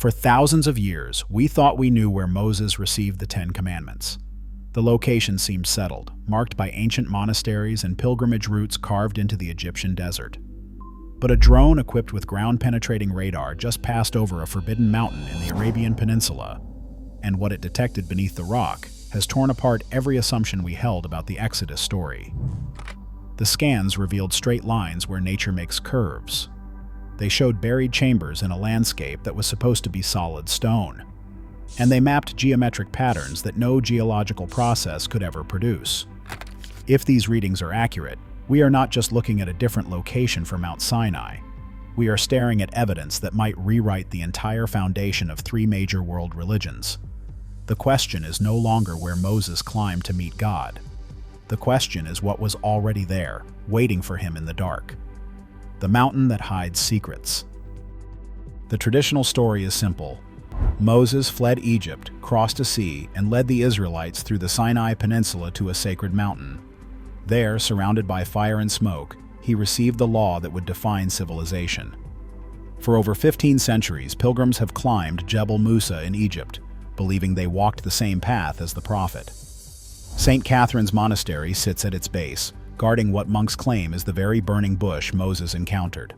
For thousands of years, we thought we knew where Moses received the Ten Commandments. The location seemed settled, marked by ancient monasteries and pilgrimage routes carved into the Egyptian desert. But a drone equipped with ground-penetrating radar just passed over a forbidden mountain in the Arabian Peninsula, and what it detected beneath the rock has torn apart every assumption we held about the Exodus story. The scans revealed straight lines where nature makes curves. They showed buried chambers in a landscape that was supposed to be solid stone. And they mapped geometric patterns that no geological process could ever produce. If these readings are accurate, we are not just looking at a different location for Mount Sinai. We are staring at evidence that might rewrite the entire foundation of three major world religions. The question is no longer where Moses climbed to meet God. The question is what was already there, waiting for him in the dark. The mountain that hides secrets. The traditional story is simple. Moses fled Egypt, crossed a sea, and led the Israelites through the Sinai Peninsula to a sacred mountain. There, surrounded by fire and smoke, he received the law that would define civilization. For over 15 centuries, pilgrims have climbed Jebel Musa in Egypt, believing they walked the same path as the prophet. St. Catherine's Monastery sits at its base, guarding what monks claim is the very burning bush Moses encountered.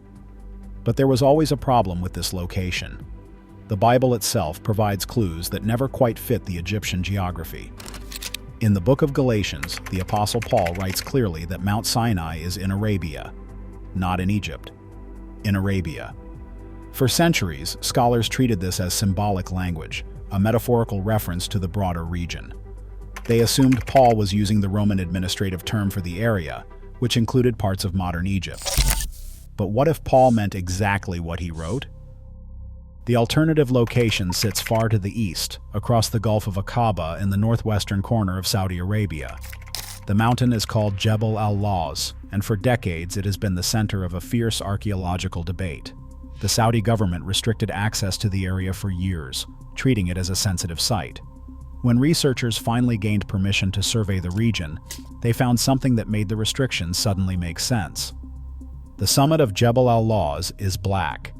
But there was always a problem with this location. The Bible itself provides clues that never quite fit the Egyptian geography. In the book of Galatians, the Apostle Paul writes clearly that Mount Sinai is in Arabia, not in Egypt, in Arabia. For centuries, scholars treated this as symbolic language, a metaphorical reference to the broader region. They assumed Paul was using the Roman administrative term for the area, which included parts of modern Egypt. But what if Paul meant exactly what he wrote? The alternative location sits far to the east, across the Gulf of Aqaba in the northwestern corner of Saudi Arabia. The mountain is called Jebel al-Lawz, and for decades it has been the center of a fierce archaeological debate. The Saudi government restricted access to the area for years, treating it as a sensitive site. When researchers finally gained permission to survey the region, they found something that made the restrictions suddenly make sense. The summit of Jebel al-Lawz is black,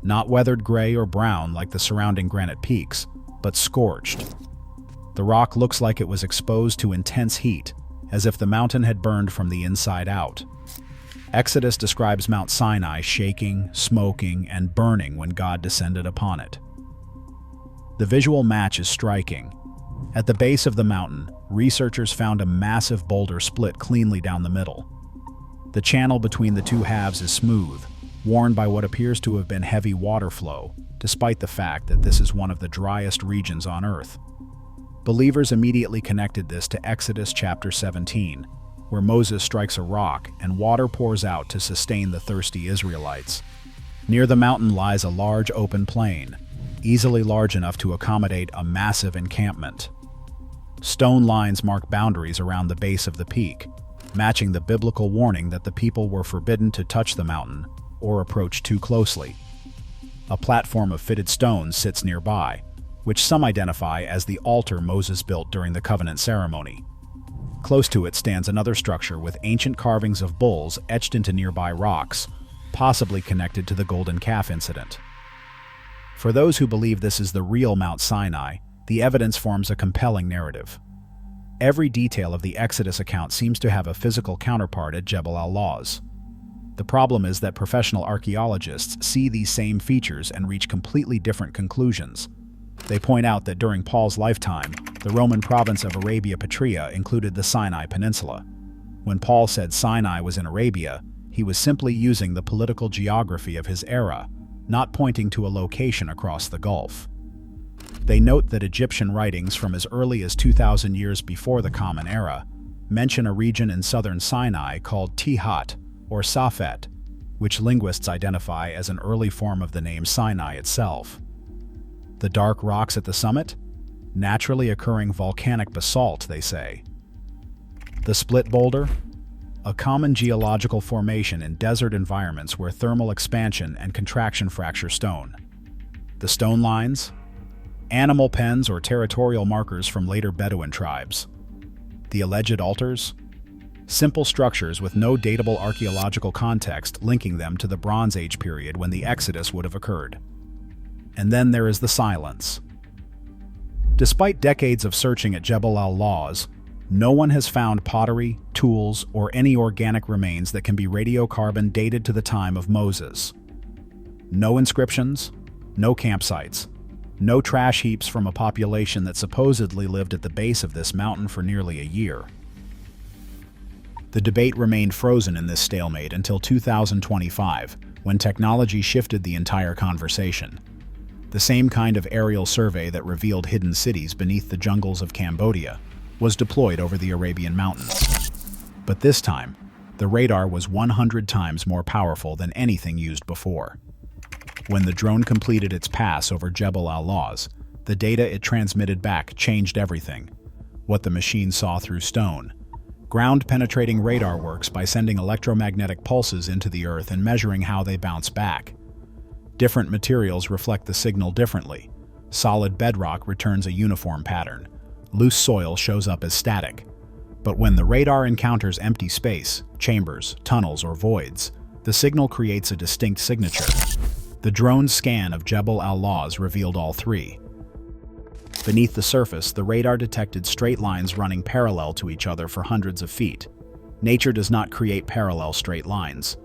not weathered gray or brown like the surrounding granite peaks, but scorched. The rock looks like it was exposed to intense heat, as if the mountain had burned from the inside out. Exodus describes Mount Sinai shaking, smoking, and burning when God descended upon it. The visual match is striking. At the base of the mountain, researchers found a massive boulder split cleanly down the middle. The channel between the two halves is smooth, worn by what appears to have been heavy water flow, despite the fact that this is one of the driest regions on Earth. Believers immediately connected this to Exodus chapter 17, where Moses strikes a rock and water pours out to sustain the thirsty Israelites. Near the mountain lies a large open plain, easily large enough to accommodate a massive encampment. Stone lines mark boundaries around the base of the peak, matching the biblical warning that the people were forbidden to touch the mountain or approach too closely. A platform of fitted stones sits nearby, which some identify as the altar Moses built during the covenant ceremony. Close to it stands another structure with ancient carvings of bulls etched into nearby rocks, possibly connected to the golden calf incident. For those who believe this is the real Mount Sinai, the evidence forms a compelling narrative. Every detail of the Exodus account seems to have a physical counterpart at Jebel al-Lawz. The problem is that professional archaeologists see these same features and reach completely different conclusions. They point out that during Paul's lifetime, the Roman province of Arabia Petrea included the Sinai Peninsula. When Paul said Sinai was in Arabia, he was simply using the political geography of his era, not pointing to a location across the Gulf. They note that Egyptian writings from as early as 2,000 years before the Common Era mention a region in southern Sinai called Tihat, or Safet, which linguists identify as an early form of the name Sinai itself. The dark rocks at the summit? Naturally occurring volcanic basalt, they say. The split boulder? A common geological formation in desert environments where thermal expansion and contraction fracture stone. The stone lines? Animal pens or territorial markers from later Bedouin tribes. The alleged altars? Simple structures with no datable archaeological context linking them to the Bronze Age period when the Exodus would have occurred. And then there is the silence. Despite decades of searching at Jebel al-Lawz, no one has found pottery, tools, or any organic remains that can be radiocarbon dated to the time of Moses. No inscriptions, no campsites, no trash heaps from a population that supposedly lived at the base of this mountain for nearly a year. The debate remained frozen in this stalemate until 2025, when technology shifted the entire conversation. The same kind of aerial survey that revealed hidden cities beneath the jungles of Cambodia was deployed over the Arabian mountains. But this time, the radar was 100 times more powerful than anything used before. When the drone completed its pass over Jebel al-Lawz, the data it transmitted back changed everything. What the machine saw through stone. Ground-penetrating radar works by sending electromagnetic pulses into the earth and measuring how they bounce back. Different materials reflect the signal differently. Solid bedrock returns a uniform pattern. Loose soil shows up as static. But when the radar encounters empty space, chambers, tunnels, or voids, the signal creates a distinct signature. The drone's scan of Jebel al-Lawz revealed all three. Beneath the surface, the radar detected straight lines running parallel to each other for hundreds of feet. Nature does not create parallel straight lines.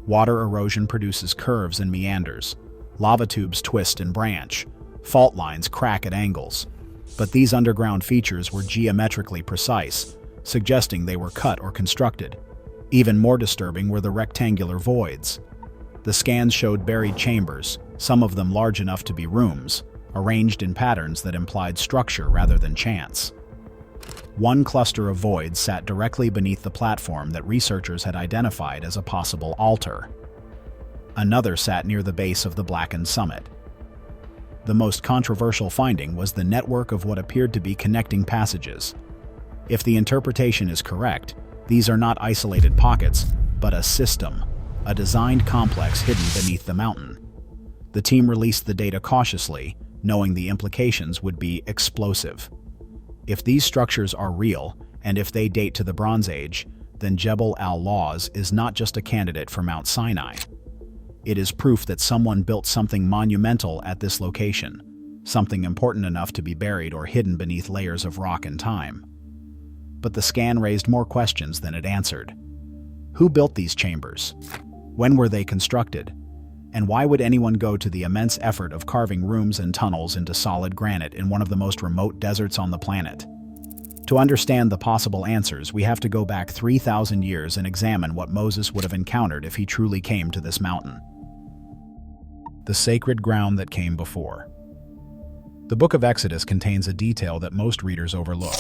Water erosion produces curves and meanders. Lava tubes twist and branch. Fault lines crack at angles. But these underground features were geometrically precise, suggesting they were cut or constructed. Even more disturbing were the rectangular voids. The scans showed buried chambers, some of them large enough to be rooms, arranged in patterns that implied structure rather than chance. One cluster of voids sat directly beneath the platform that researchers had identified as a possible altar. Another sat near the base of the blackened summit. The most controversial finding was the network of what appeared to be connecting passages. If the interpretation is correct, these are not isolated pockets, but a system, a designed complex hidden beneath the mountain. The team released the data cautiously, knowing the implications would be explosive. If these structures are real, and if they date to the Bronze Age, then Jebel al-Lawz is not just a candidate for Mount Sinai. It is proof that someone built something monumental at this location, something important enough to be buried or hidden beneath layers of rock and time. But the scan raised more questions than it answered. Who built these chambers? When were they constructed? And why would anyone go to the immense effort of carving rooms and tunnels into solid granite in one of the most remote deserts on the planet? To understand the possible answers, we have to go back 3,000 years and examine what Moses would have encountered if he truly came to this mountain. The sacred ground that came before. The book of Exodus contains a detail that most readers overlook.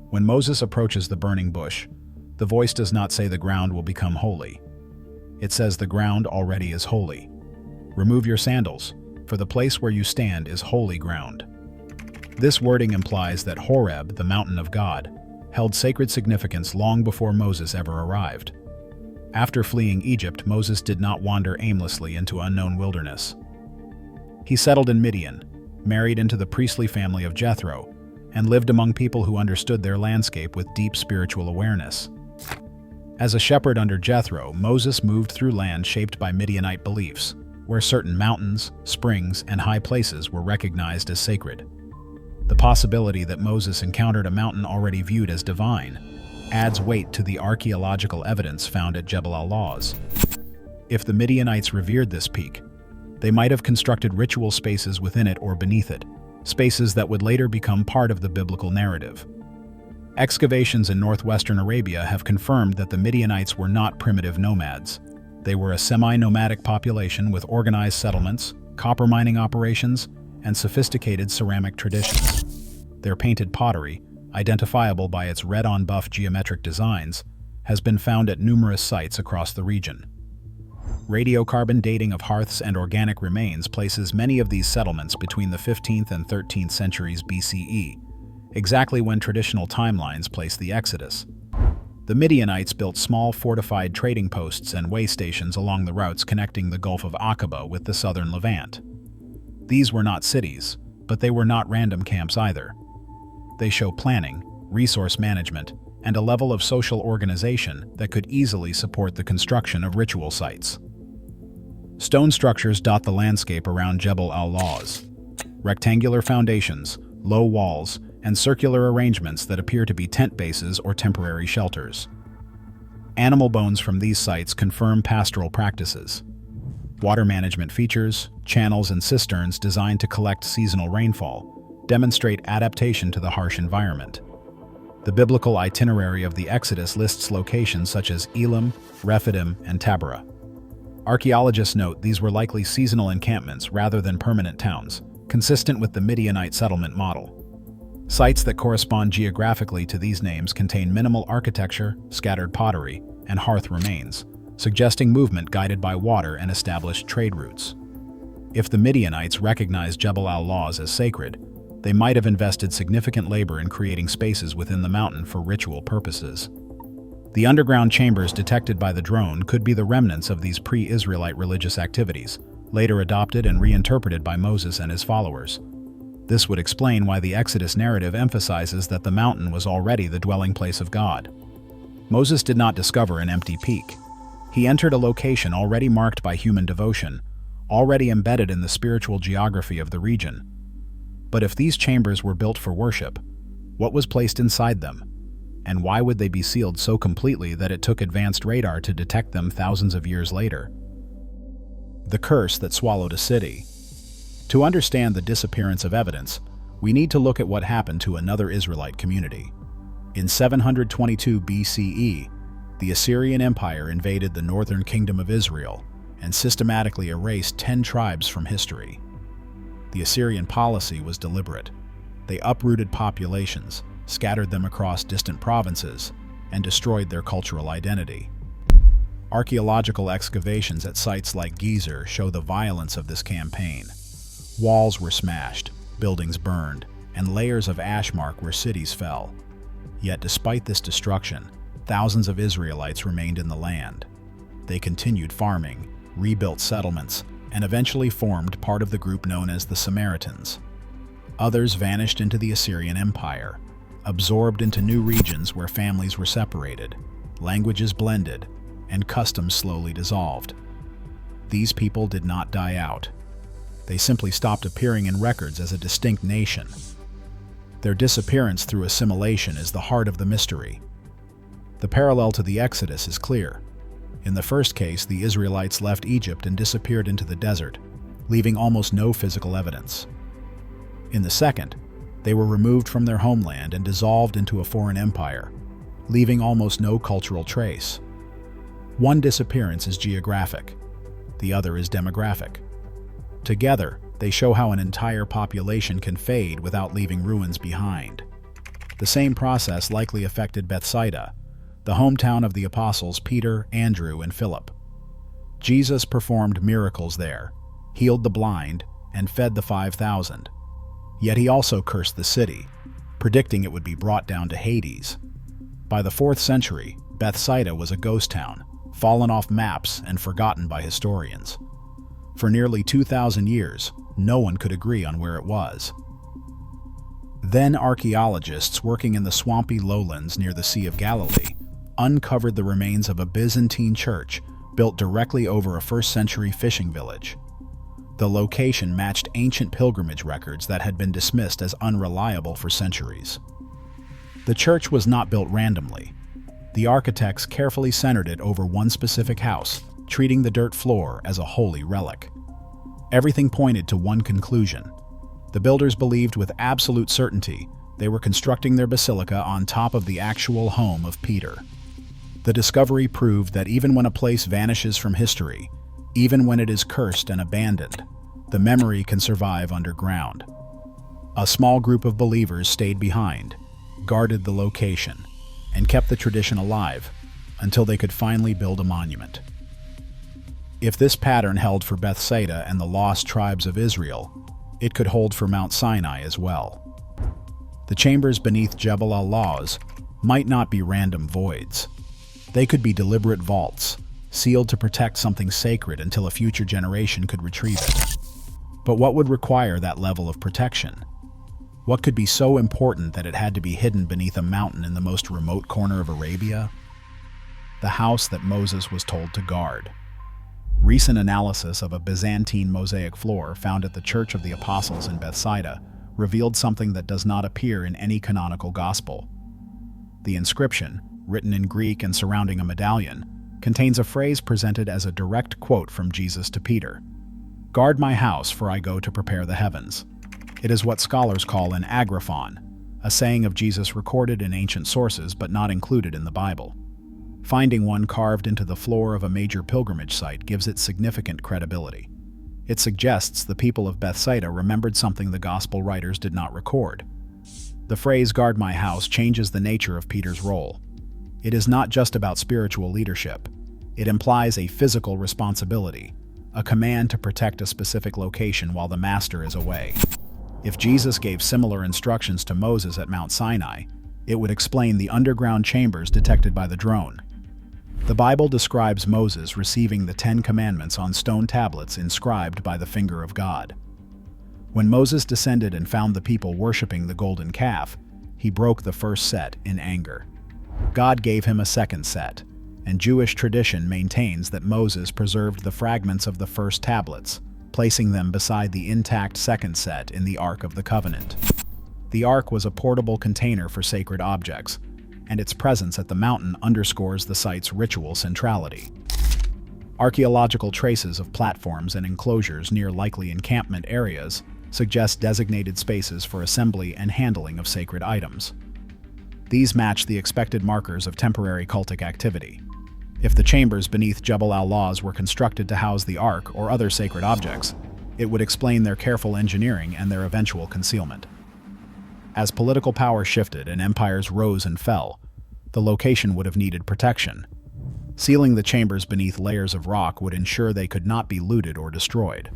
When Moses approaches the burning bush, the voice does not say the ground will become holy. It says the ground already is holy. Remove your sandals, for the place where you stand is holy ground. This wording implies that Horeb, the mountain of God, held sacred significance long before Moses ever arrived. After fleeing Egypt, Moses did not wander aimlessly into unknown wilderness. He settled in Midian, married into the priestly family of Jethro, and lived among people who understood their landscape with deep spiritual awareness. As a shepherd under Jethro, Moses moved through land shaped by Midianite beliefs, where certain mountains, springs, and high places were recognized as sacred. The possibility that Moses encountered a mountain already viewed as divine adds weight to the archaeological evidence found at Jebel al-Lawz. If the Midianites revered this peak, they might have constructed ritual spaces within it or beneath it, spaces that would later become part of the biblical narrative. Excavations in northwestern Arabia have confirmed that the Midianites were not primitive nomads. They were a semi-nomadic population with organized settlements, copper mining operations, and sophisticated ceramic traditions. Their painted pottery, identifiable by its red-on-buff geometric designs, has been found at numerous sites across the region. Radiocarbon dating of hearths and organic remains places many of these settlements between the 15th and 13th centuries BCE, exactly when traditional timelines place the Exodus. The Midianites built small fortified trading posts and way stations along the routes connecting the Gulf of Aqaba with the southern Levant. These were not cities, but they were not random camps either. They show planning, resource management, and a level of social organization that could easily support the construction of ritual sites. Stone structures dot the landscape around Jebel al-Lawz. Rectangular foundations, low walls, and circular arrangements that appear to be tent bases or temporary shelters. Animal bones from these sites confirm pastoral practices. Water management features, channels and cisterns designed to collect seasonal rainfall, demonstrate adaptation to the harsh environment. The biblical itinerary of the Exodus lists locations such as Elim, Rephidim, and Taberah. Archaeologists note these were likely seasonal encampments rather than permanent towns, consistent with the Midianite settlement model. Sites that correspond geographically to these names contain minimal architecture, scattered pottery, and hearth remains, suggesting movement guided by water and established trade routes. If the Midianites recognized Jebel al-Lawz as sacred, they might have invested significant labor in creating spaces within the mountain for ritual purposes. The underground chambers detected by the drone could be the remnants of these pre-Israelite religious activities, later adopted and reinterpreted by Moses and his followers. This would explain why the Exodus narrative emphasizes that the mountain was already the dwelling place of God. Moses did not discover an empty peak. He entered a location already marked by human devotion, already embedded in the spiritual geography of the region. But if these chambers were built for worship, what was placed inside them? And why would they be sealed so completely that it took advanced radar to detect them thousands of years later? The curse that swallowed a city. To understand the disappearance of evidence, we need to look at what happened to another Israelite community. In 722 BCE, the Assyrian Empire invaded the northern kingdom of Israel and systematically erased 10 tribes from history. The Assyrian policy was deliberate. They uprooted populations, scattered them across distant provinces, and destroyed their cultural identity. Archaeological excavations at sites like Gezer show the violence of this campaign. Walls were smashed, buildings burned, and layers of ash mark where cities fell. Yet despite this destruction, thousands of Israelites remained in the land. They continued farming, rebuilt settlements, and eventually formed part of the group known as the Samaritans. Others vanished into the Assyrian Empire, absorbed into new regions where families were separated, languages blended, and customs slowly dissolved. These people did not die out. They simply stopped appearing in records as a distinct nation. Their disappearance through assimilation is the heart of the mystery. The parallel to the Exodus is clear. In the first case, the Israelites left Egypt and disappeared into the desert, leaving almost no physical evidence. In the second, they were removed from their homeland and dissolved into a foreign empire, leaving almost no cultural trace. One disappearance is geographic, the other is demographic. Together, they show how an entire population can fade without leaving ruins behind. The same process likely affected Bethsaida, the hometown of the apostles Peter, Andrew, and Philip. Jesus performed miracles there, healed the blind, and fed the 5,000. Yet he also cursed the city, predicting it would be brought down to Hades. By the 4th century, Bethsaida was a ghost town, fallen off maps and forgotten by historians. For nearly 2,000 years, no one could agree on where it was. Then archaeologists working in the swampy lowlands near the Sea of Galilee uncovered the remains of a Byzantine church built directly over a 1st century fishing village. The location matched ancient pilgrimage records that had been dismissed as unreliable for centuries. The church was not built randomly. The architects carefully centered it over one specific house, treating the dirt floor as a holy relic. Everything pointed to one conclusion. The builders believed with absolute certainty they were constructing their basilica on top of the actual home of Peter. The discovery proved that even when a place vanishes from history, even when it is cursed and abandoned, the memory can survive underground. A small group of believers stayed behind, guarded the location, and kept the tradition alive until they could finally build a monument. If this pattern held for Bethsaida and the lost tribes of Israel, it could hold for Mount Sinai as well. The chambers beneath Jebel al-Lawz might not be random voids. They could be deliberate vaults, sealed to protect something sacred until a future generation could retrieve it. But what would require that level of protection? What could be so important that it had to be hidden beneath a mountain in the most remote corner of Arabia? The house that Moses was told to guard. Recent analysis of a Byzantine mosaic floor found at the Church of the Apostles in Bethsaida revealed something that does not appear in any canonical gospel. The inscription, written in Greek and surrounding a medallion, contains a phrase presented as a direct quote from Jesus to Peter. "Guard my house, for I go to prepare the heavens." It is what scholars call an agraphon, a saying of Jesus recorded in ancient sources but not included in the Bible. Finding one carved into the floor of a major pilgrimage site gives it significant credibility. It suggests the people of Bethsaida remembered something the gospel writers did not record. The phrase "guard my house" changes the nature of Peter's role. It is not just about spiritual leadership. It implies a physical responsibility, a command to protect a specific location while the master is away. If Jesus gave similar instructions to Moses at Mount Sinai, it would explain the underground chambers detected by the drone. The Bible describes Moses receiving the 10 Commandments on stone tablets inscribed by the finger of God. When Moses descended and found the people worshiping the golden calf, he broke the first set in anger. God gave him a second set, and Jewish tradition maintains that Moses preserved the fragments of the first tablets, placing them beside the intact second set in the Ark of the Covenant. The Ark was a portable container for sacred objects, and its presence at the mountain underscores the site's ritual centrality. Archaeological traces of platforms and enclosures near likely encampment areas suggest designated spaces for assembly and handling of sacred items. These match the expected markers of temporary cultic activity. If the chambers beneath Jebel al-Lawz were constructed to house the Ark or other sacred objects, it would explain their careful engineering and their eventual concealment. As political power shifted and empires rose and fell, the location would have needed protection. Sealing the chambers beneath layers of rock would ensure they could not be looted or destroyed.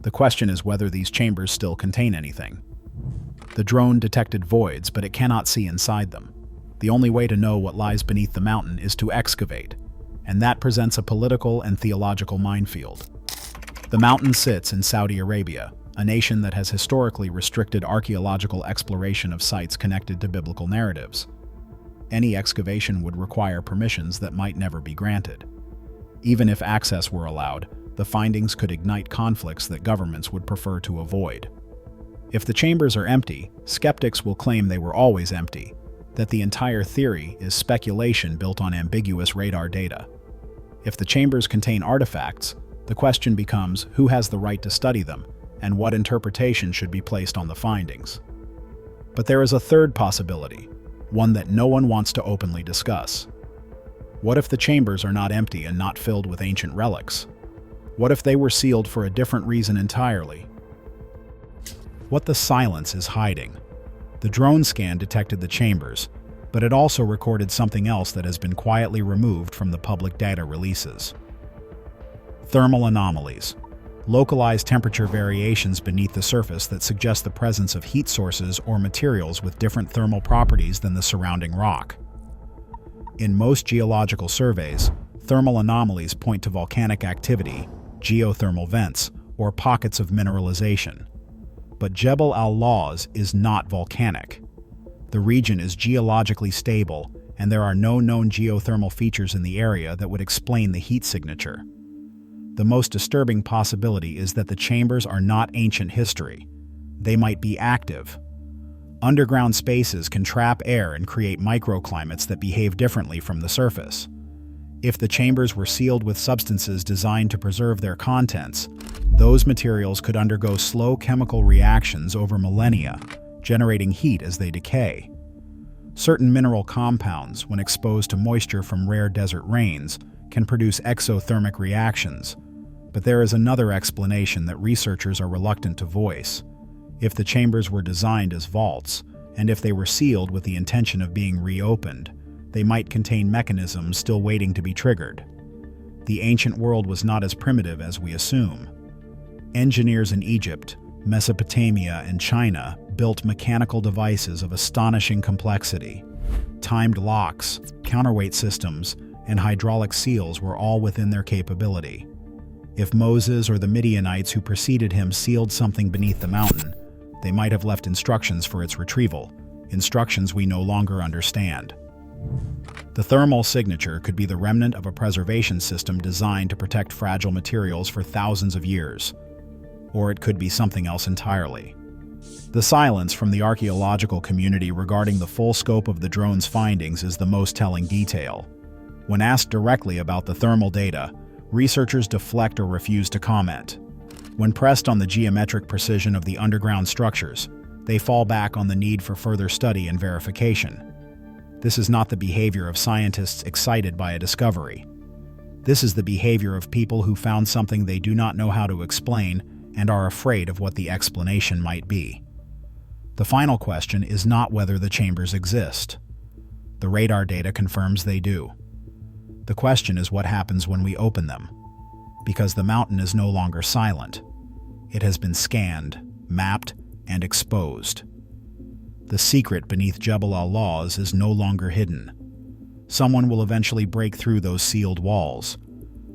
The question is whether these chambers still contain anything. The drone detected voids, but it cannot see inside them. The only way to know what lies beneath the mountain is to excavate, and that presents a political and theological minefield. The mountain sits in Saudi Arabia, a nation that has historically restricted archaeological exploration of sites connected to biblical narratives. Any excavation would require permissions that might never be granted. Even if access were allowed, the findings could ignite conflicts that governments would prefer to avoid. If the chambers are empty, skeptics will claim they were always empty, that the entire theory is speculation built on ambiguous radar data. If the chambers contain artifacts, the question becomes who has the right to study them, and what interpretation should be placed on the findings. But there is a third possibility, one that no one wants to openly discuss. What if the chambers are not empty and not filled with ancient relics? What if they were sealed for a different reason entirely? What the silence is hiding. The drone scan detected the chambers, but it also recorded something else that has been quietly removed from the public data releases. Thermal anomalies. Localized temperature variations beneath the surface that suggest the presence of heat sources or materials with different thermal properties than the surrounding rock. In most geological surveys, thermal anomalies point to volcanic activity, geothermal vents, or pockets of mineralization. But Jebel al-Lawz is not volcanic. The region is geologically stable, and there are no known geothermal features in the area that would explain the heat signature. The most disturbing possibility is that the chambers are not ancient history. They might be active. Underground spaces can trap air and create microclimates that behave differently from the surface. If the chambers were sealed with substances designed to preserve their contents, those materials could undergo slow chemical reactions over millennia, generating heat as they decay. Certain mineral compounds, when exposed to moisture from rare desert rains, can produce exothermic reactions, but there is another explanation that researchers are reluctant to voice. If the chambers were designed as vaults, and if they were sealed with the intention of being reopened, they might contain mechanisms still waiting to be triggered. The ancient world was not as primitive as we assume. Engineers in Egypt, Mesopotamia, and China built mechanical devices of astonishing complexity. Timed locks, counterweight systems, and hydraulic seals were all within their capability. If Moses or the Midianites who preceded him sealed something beneath the mountain, they might have left instructions for its retrieval, instructions we no longer understand. The thermal signature could be the remnant of a preservation system designed to protect fragile materials for thousands of years. Or it could be something else entirely. The silence from the archaeological community regarding the full scope of the drone's findings is the most telling detail. When asked directly about the thermal data, researchers deflect or refuse to comment. When pressed on the geometric precision of the underground structures, they fall back on the need for further study and verification. This is not the behavior of scientists excited by a discovery. This is the behavior of people who found something they do not know how to explain and are afraid of what the explanation might be. The final question is not whether the chambers exist. The radar data confirms they do. The question is what happens when we open them. Because the mountain is no longer silent. It has been scanned, mapped, and exposed. The secret beneath Jebel al-Lawz is no longer hidden. Someone will eventually break through those sealed walls.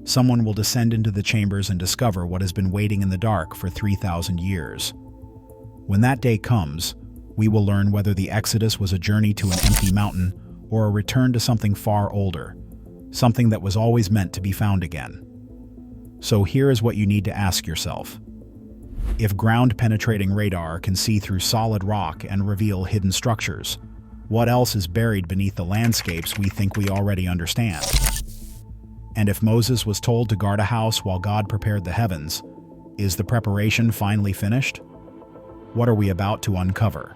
Someone will descend into the chambers and discover what has been waiting in the dark for 3,000 years. When that day comes, we will learn whether the Exodus was a journey to an empty mountain or a return to something far older, something that was always meant to be found again. So here is what you need to ask yourself. If ground-penetrating radar can see through solid rock and reveal hidden structures, what else is buried beneath the landscapes we think we already understand? And if Moses was told to guard a house while God prepared the heavens, is the preparation finally finished? What are we about to uncover?